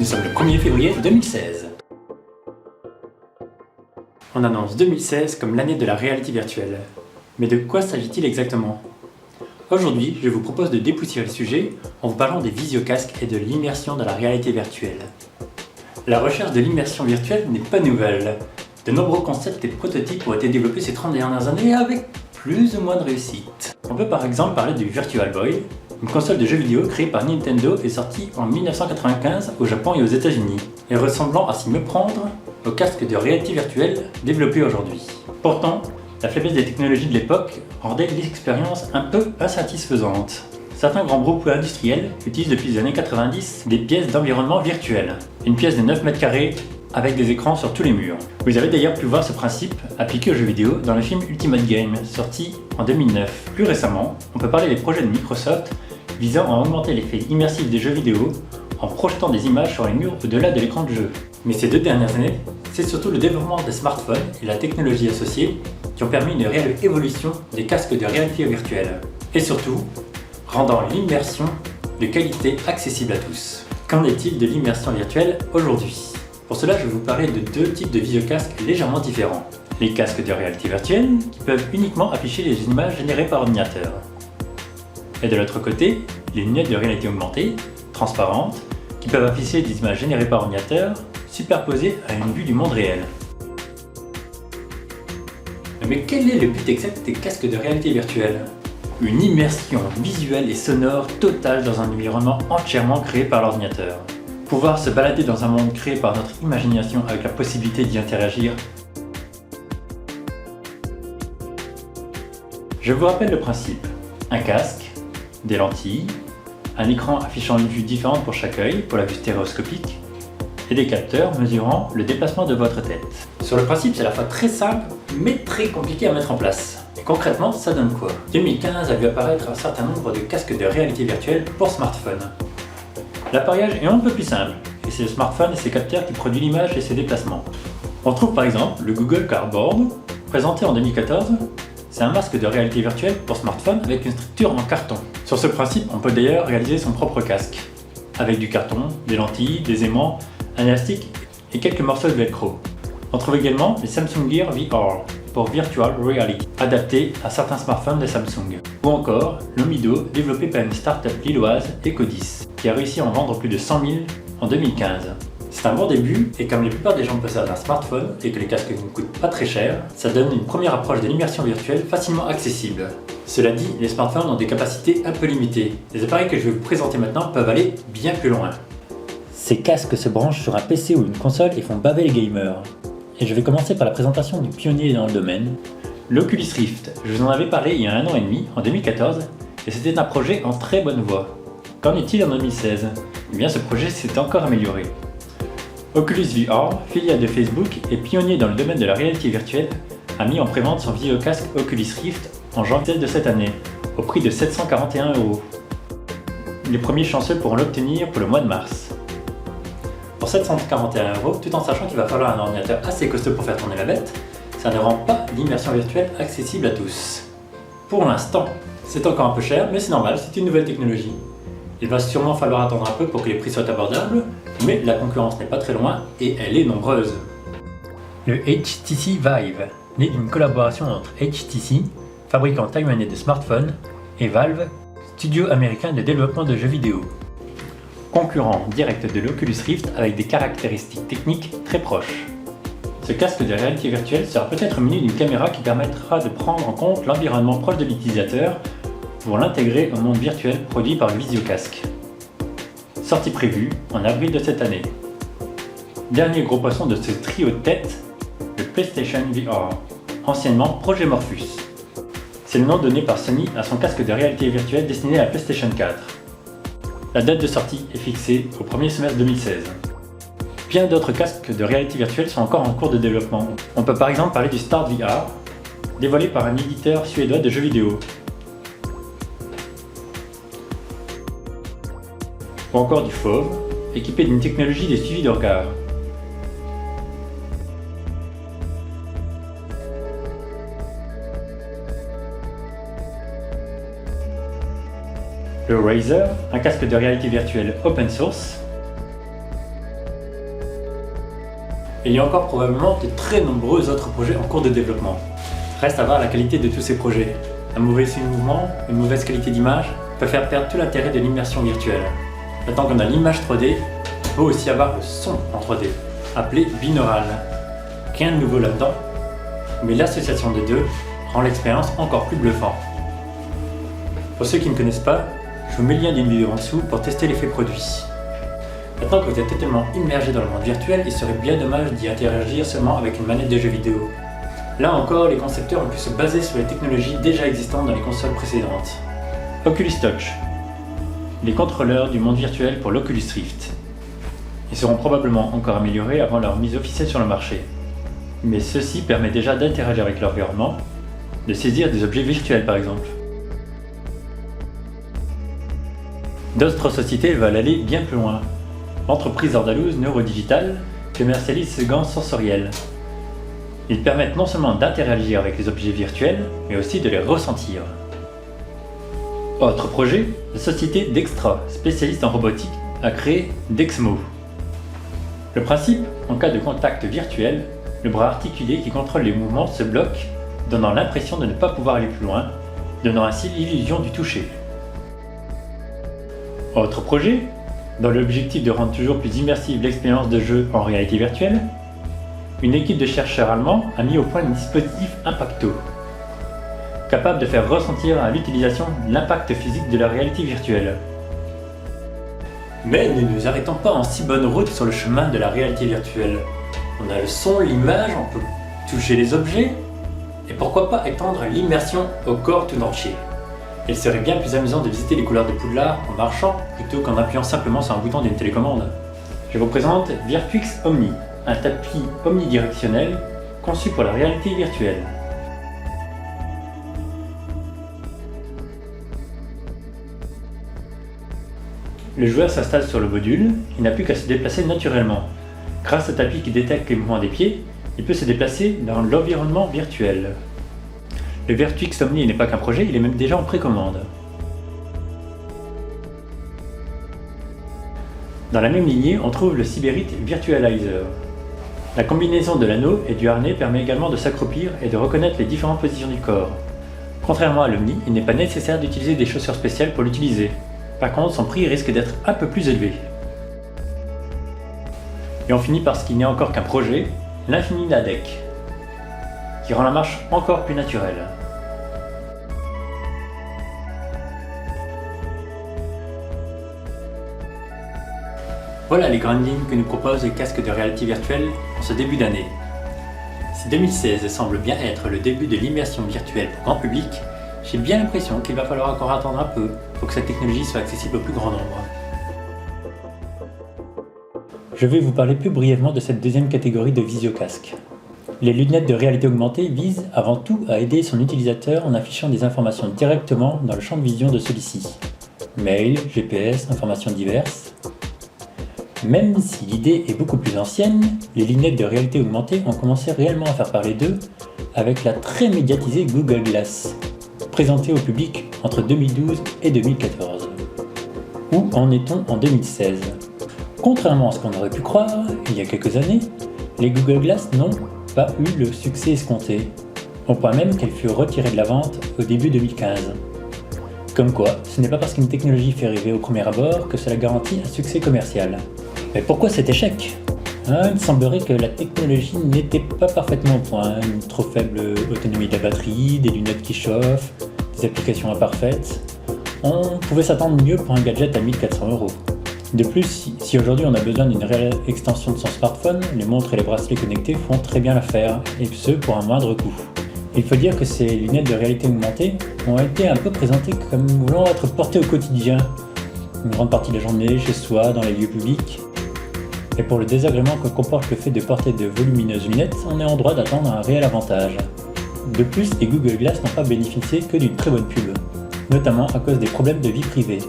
Nous sommes le 1er février 2016. On annonce 2016 comme l'année de la réalité virtuelle. Mais de quoi s'agit-il exactement? Aujourd'hui, je vous propose de dépoussiérer le sujet en vous parlant des visiocasques et de l'immersion dans la réalité virtuelle. La recherche de l'immersion virtuelle n'est pas nouvelle. De nombreux concepts et prototypes ont été développés ces 30 dernières années avec plus ou moins de réussite. On peut par exemple parler du Virtual Boy, une console de jeux vidéo créée par Nintendo et sortie en 1995 au Japon et aux États-Unis, et ressemblant à s'y méprendre au casque de réalité virtuelle développé aujourd'hui. Pourtant, la faiblesse des technologies de l'époque rendait l'expérience un peu insatisfaisante. Certains grands groupes industriels utilisent depuis les années 90 des pièces d'environnement virtuel. Une pièce de 9 mètres carrés avec des écrans sur tous les murs. Vous avez d'ailleurs pu voir ce principe appliqué aux jeux vidéo dans le film Ultimate Game, sorti en 2009. Plus récemment, on peut parler des projets de Microsoft visant à augmenter l'effet immersif des jeux vidéo en projetant des images sur les murs au-delà de l'écran de jeu. Mais ces 2 dernières années, c'est surtout le développement des smartphones et la technologie associée qui ont permis une réelle évolution des casques de réalité virtuelle. Et surtout, rendant l'immersion de qualité accessible à tous. Qu'en est-il de l'immersion virtuelle aujourd'hui? Pour cela, je vais vous parler de 2 types de visiocasques légèrement différents. Les casques de réalité virtuelle, qui peuvent uniquement afficher les images générées par ordinateur. Et de l'autre côté, les lunettes de réalité augmentée, transparentes, qui peuvent afficher des images générées par ordinateur, superposées à une vue du monde réel. Mais quel est le but exact des casques de réalité virtuelle? Une immersion visuelle et sonore totale dans un environnement entièrement créé par l'ordinateur. Pouvoir se balader dans un monde créé par notre imagination avec la possibilité d'y interagir. Je vous rappelle le principe. Un casque, des lentilles, un écran affichant une vue différente pour chaque œil, pour la vue stéréoscopique, et des capteurs mesurant le déplacement de votre tête. Sur le principe, c'est à la fois très simple, mais très compliqué à mettre en place. Et concrètement, ça donne quoi? 2015 a vu apparaître un certain nombre de casques de réalité virtuelle pour smartphone. L'appareillage est un peu plus simple, et c'est le smartphone et ses capteurs qui produisent l'image et ses déplacements. On trouve par exemple le Google Cardboard, présenté en 2014. C'est un masque de réalité virtuelle pour smartphone avec une structure en carton. Sur ce principe, on peut d'ailleurs réaliser son propre casque, avec du carton, des lentilles, des aimants, un élastique et quelques morceaux de velcro. On trouve également les Samsung Gear VR pour Virtual Reality, adapté à certains smartphones de Samsung. Ou encore l'Omido, développé par une start-up lilloise, Ecodis, qui a réussi à en vendre plus de 100 000 en 2015. C'est un bon début, et comme la plupart des gens possèdent un smartphone et que les casques ne coûtent pas très cher, ça donne une première approche de l'immersion virtuelle facilement accessible. Cela dit, les smartphones ont des capacités un peu limitées. Les appareils que je vais vous présenter maintenant peuvent aller bien plus loin. Ces casques se branchent sur un PC ou une console et font baver les gamers. Et je vais commencer par la présentation du pionnier dans le domaine, l'Oculus Rift. Je vous en avais parlé il y a 1 an et demi, en 2014, et c'était un projet en très bonne voie. Qu'en est-il en 2016? Eh bien, ce projet s'est encore amélioré. Oculus VR, filiale de Facebook et pionnier dans le domaine de la réalité virtuelle, a mis en prévente son visiocasque Oculus Rift en janvier de cette année, au prix de 741 €. Les premiers chanceux pourront l'obtenir pour le mois de mars. Pour 741 €, tout en sachant qu'il va falloir un ordinateur assez costaud pour faire tourner la bête, ça ne rend pas l'immersion virtuelle accessible à tous. Pour l'instant, c'est encore un peu cher, mais c'est normal, c'est une nouvelle technologie. Il va sûrement falloir attendre un peu pour que les prix soient abordables, mais la concurrence n'est pas très loin et elle est nombreuse. Le HTC Vive, né d'une collaboration entre HTC, fabricant taïwanais de smartphones, et Valve, studio américain de développement de jeux vidéo. Concurrent direct de l'Oculus Rift avec des caractéristiques techniques très proches. Ce casque de réalité virtuelle sera peut-être muni d'une caméra qui permettra de prendre en compte l'environnement proche de l'utilisateur pour l'intégrer au monde virtuel produit par le visiocasque. Sortie prévue en avril de cette année. Dernier gros poisson de ce trio de tête, le PlayStation VR, anciennement Projet Morpheus. C'est le nom donné par Sony à son casque de réalité virtuelle destiné à la PlayStation 4. La date de sortie est fixée au premier semestre 2016. Bien d'autres casques de réalité virtuelle sont encore en cours de développement. On peut par exemple parler du Start VR, dévoilé par un éditeur suédois de jeux vidéo. Ou encore du Fauve, équipé d'une technologie de suivi de regard. Le Razer, un casque de réalité virtuelle open source, Et il y a encore probablement de très nombreux autres projets en cours de développement. Reste à voir la qualité de tous ces projets. Un mauvais signe de mouvement, une mauvaise qualité d'image peut faire perdre tout l'intérêt de l'immersion virtuelle. Maintenant qu'on a l'image 3D, il faut aussi avoir le son en 3D, appelé binaural. Rien de nouveau là-dedans, mais l'association des deux rend l'expérience encore plus bluffante. Pour ceux qui ne connaissent pas, je vous mets le lien d'une vidéo en dessous pour tester l'effet produit. Maintenant que vous êtes totalement immergé dans le monde virtuel, il serait bien dommage d'y interagir seulement avec une manette de jeu vidéo. Là encore, les concepteurs ont pu se baser sur les technologies déjà existantes dans les consoles précédentes. Oculus Touch, les contrôleurs du monde virtuel pour l'Oculus Rift. Ils seront probablement encore améliorés avant leur mise officielle sur le marché. Mais ceci permet déjà d'interagir avec l'environnement, de saisir des objets virtuels par exemple. D'autres sociétés veulent aller bien plus loin. L'entreprise andalouse Neurodigital commercialise ces gants sensoriels. Ils permettent non seulement d'interagir avec les objets virtuels, mais aussi de les ressentir. Autre projet, la société Dextra, spécialiste en robotique, a créé Dexmo. Le principe, en cas de contact virtuel, le bras articulé qui contrôle les mouvements se bloque, donnant l'impression de ne pas pouvoir aller plus loin, donnant ainsi l'illusion du toucher. Autre projet, dans l'objectif de rendre toujours plus immersive l'expérience de jeu en réalité virtuelle, une équipe de chercheurs allemands a mis au point un dispositif Impacto, capable de faire ressentir à l'utilisation l'impact physique de la réalité virtuelle. Mais ne nous arrêtons pas en si bonne route sur le chemin de la réalité virtuelle. On a le son, l'image, on peut toucher les objets, et pourquoi pas étendre l'immersion au corps tout entier. Il serait bien plus amusant de visiter les couloirs de Poudlard en marchant plutôt qu'en appuyant simplement sur un bouton d'une télécommande. Je vous présente Virtuix Omni, un tapis omnidirectionnel conçu pour la réalité virtuelle. Le joueur s'installe sur le module, il n'a plus qu'à se déplacer naturellement. Grâce au tapis qui détecte les mouvements des pieds, il peut se déplacer dans l'environnement virtuel. Le Virtuix Omni n'est pas qu'un projet, il est même déjà en précommande. Dans la même lignée, on trouve le Syberit Virtualizer. La combinaison de l'anneau et du harnais permet également de s'accroupir et de reconnaître les différentes positions du corps. Contrairement à l'Omni, il n'est pas nécessaire d'utiliser des chaussures spéciales pour l'utiliser. Par contre, son prix risque d'être un peu plus élevé. Et on finit par ce qui n'est encore qu'un projet, l'Infini Ladec, qui rend la marche encore plus naturelle. Voilà les grandes lignes que nous proposent les casques de réalité virtuelle en ce début d'année. Si 2016 semble bien être le début de l'immersion virtuelle pour grand public, j'ai bien l'impression qu'il va falloir encore attendre un peu pour que cette technologie soit accessible au plus grand nombre. Je vais vous parler plus brièvement de cette deuxième catégorie de visiocasques. Les lunettes de réalité augmentée visent avant tout à aider son utilisateur en affichant des informations directement dans le champ de vision de celui-ci. Mail, GPS, informations diverses. Même si l'idée est beaucoup plus ancienne, les lunettes de réalité augmentée ont commencé réellement à faire parler d'eux avec la très médiatisée Google Glass, présentée au public entre 2012 et 2014. Où en est-on en 2016 ? Contrairement à ce qu'on aurait pu croire, il y a quelques années, les Google Glass n'ont pas eu le succès escompté, au point même qu'elle fut retirée de la vente au début 2015. Comme quoi, ce n'est pas parce qu'une technologie fait rêver au premier abord que cela garantit un succès commercial. Mais pourquoi cet échec ? Il semblerait que la technologie n'était pas parfaitement au point, une trop faible autonomie de la batterie, des lunettes qui chauffent, des applications imparfaites. On pouvait s'attendre mieux pour un gadget à 1400 €. De plus, si aujourd'hui on a besoin d'une réelle extension de son smartphone, les montres et les bracelets connectés font très bien l'affaire, et ce pour un moindre coût. Il faut dire que ces lunettes de réalité augmentée ont été un peu présentées comme voulant être portées au quotidien, une grande partie de la journée, chez soi, dans les lieux publics. Et pour le désagrément que comporte le fait de porter de volumineuses lunettes, on est en droit d'attendre un réel avantage. De plus, les Google Glass n'ont pas bénéficié que d'une très bonne pub, notamment à cause des problèmes de vie privée.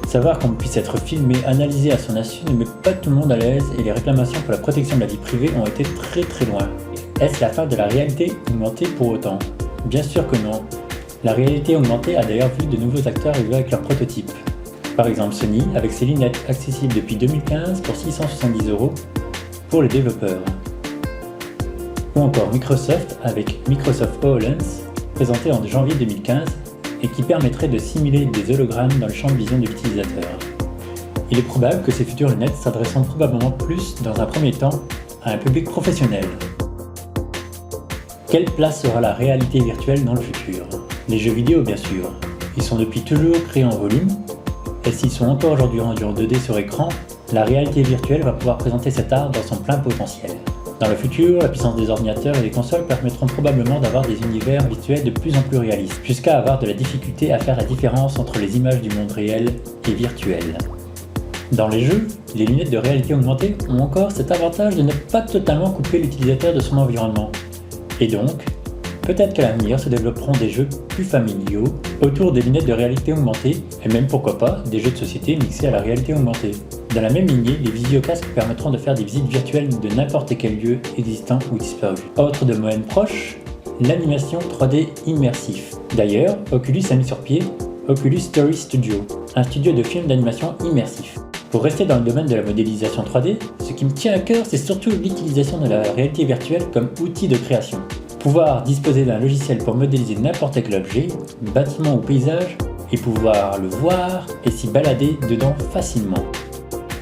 Savoir qu'on puisse être filmé, analysé à son insu ne met pas tout le monde à l'aise et les réclamations pour la protection de la vie privée ont été très loin. Est-ce la fin de la réalité augmentée pour autant ? Bien sûr que non. La réalité augmentée a d'ailleurs vu de nouveaux acteurs arriver avec leurs prototypes. Par exemple Sony avec ses lunettes accessibles depuis 2015 pour 670 € pour les développeurs. ou encore Microsoft avec Microsoft HoloLens, présenté en janvier 2015 et qui permettrait de simuler des hologrammes dans le champ de vision de l'utilisateur. Il est probable que ces futures lunettes s'adresseront probablement plus, dans un premier temps, à un public professionnel. Quelle place aura la réalité virtuelle dans le futur? Les jeux vidéo, bien sûr. Ils sont depuis toujours créés en volume, et s'ils sont encore aujourd'hui rendus en 2D sur écran, la réalité virtuelle va pouvoir présenter cet art dans son plein potentiel. Dans le futur, la puissance des ordinateurs et des consoles permettront probablement d'avoir des univers virtuels de plus en plus réalistes, jusqu'à avoir de la difficulté à faire la différence entre les images du monde réel et virtuel. Dans les jeux, les lunettes de réalité augmentée ont encore cet avantage de ne pas totalement couper l'utilisateur de son environnement. Et donc, peut-être qu'à l'avenir se développeront des jeux plus familiaux autour des lunettes de réalité augmentée et même pourquoi pas des jeux de société mixés à la réalité augmentée. Dans la même lignée, les visiocasques permettront de faire des visites virtuelles de n'importe quel lieu existant ou disparu. Autre domaine proche, l'animation 3D immersif. D'ailleurs, Oculus a mis sur pied Oculus Story Studio, un studio de films d'animation immersif. Pour rester dans le domaine de la modélisation 3D, ce qui me tient à cœur, c'est surtout l'utilisation de la réalité virtuelle comme outil de création. Pouvoir disposer d'un logiciel pour modéliser n'importe quel objet, bâtiment ou paysage, et pouvoir le voir et s'y balader dedans facilement.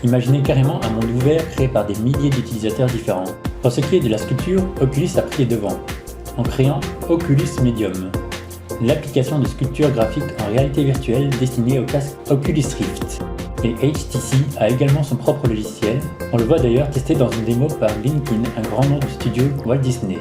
Imaginez carrément un monde ouvert créé par des milliers d'utilisateurs différents. Pour ce qui est de la sculpture, Oculus a pris les devants, en créant Oculus Medium, l'application de sculpture graphique en réalité virtuelle destinée au casque Oculus Rift. Et HTC a également son propre logiciel, on le voit d'ailleurs testé dans une démo par LinkedIn, un grand nom du studio Walt Disney.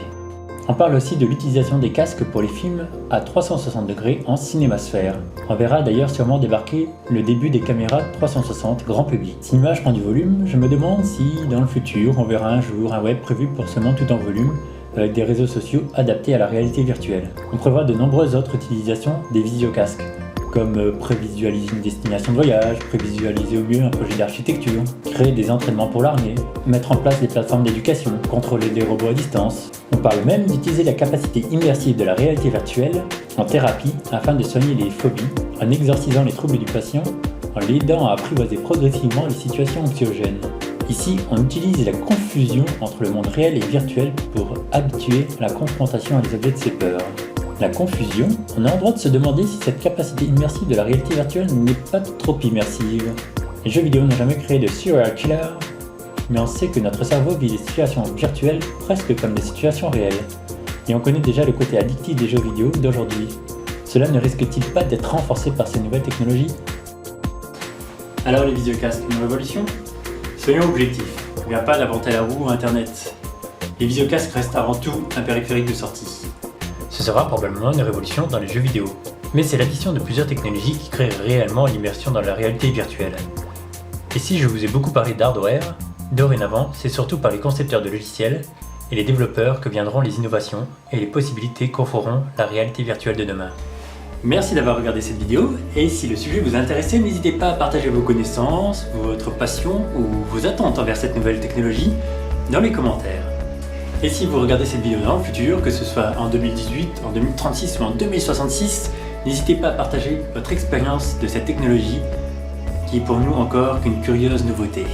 On parle aussi de l'utilisation des casques pour les films à 360 degrés en cinémasphère. On verra d'ailleurs sûrement débarquer le début des caméras 360 grand public. Si l'image prend du volume, je me demande si, dans le futur, on verra un jour un web prévu pour ce monde tout en volume, avec des réseaux sociaux adaptés à la réalité virtuelle. On prévoit de nombreuses autres utilisations des visiocasques, comme prévisualiser une destination de voyage, prévisualiser au mieux un projet d'architecture, créer des entraînements pour l'armée, mettre en place des plateformes d'éducation, contrôler des robots à distance. On parle même d'utiliser la capacité immersive de la réalité virtuelle en thérapie afin de soigner les phobies, en exorcisant les troubles du patient, en l'aidant à apprivoiser progressivement les situations anxiogènes. Ici, on utilise la confusion entre le monde réel et virtuel pour habituer la confrontation à des objets de ses peurs. La confusion, on a le droit de se demander si cette capacité immersive de la réalité virtuelle n'est pas trop immersive. Les jeux vidéo n'ont jamais créé de serial killer, mais on sait que notre cerveau vit des situations virtuelles presque comme des situations réelles. Et on connaît déjà le côté addictif des jeux vidéo d'aujourd'hui. Cela ne risque-t-il pas d'être renforcé par ces nouvelles technologies? Alors les visiocasques, une révolution? Soyons objectifs, il n'y a pas d'inventer la roue ou Internet. Les visiocasques restent avant tout un périphérique de sortie. Ce sera probablement une révolution dans les jeux vidéo. Mais c'est l'addition de plusieurs technologies qui crée réellement l'immersion dans la réalité virtuelle. Et si je vous ai beaucoup parlé d'hardware, dorénavant, c'est surtout par les concepteurs de logiciels et les développeurs que viendront les innovations et les possibilités qu'offreront la réalité virtuelle de demain. Merci d'avoir regardé cette vidéo, et si le sujet vous intéressait, n'hésitez pas à partager vos connaissances, votre passion ou vos attentes envers cette nouvelle technologie dans les commentaires. Et si vous regardez cette vidéo dans le futur, que ce soit en 2018, en 2036 ou en 2066, n'hésitez pas à partager votre expérience de cette technologie qui est pour nous encore qu'une curieuse nouveauté.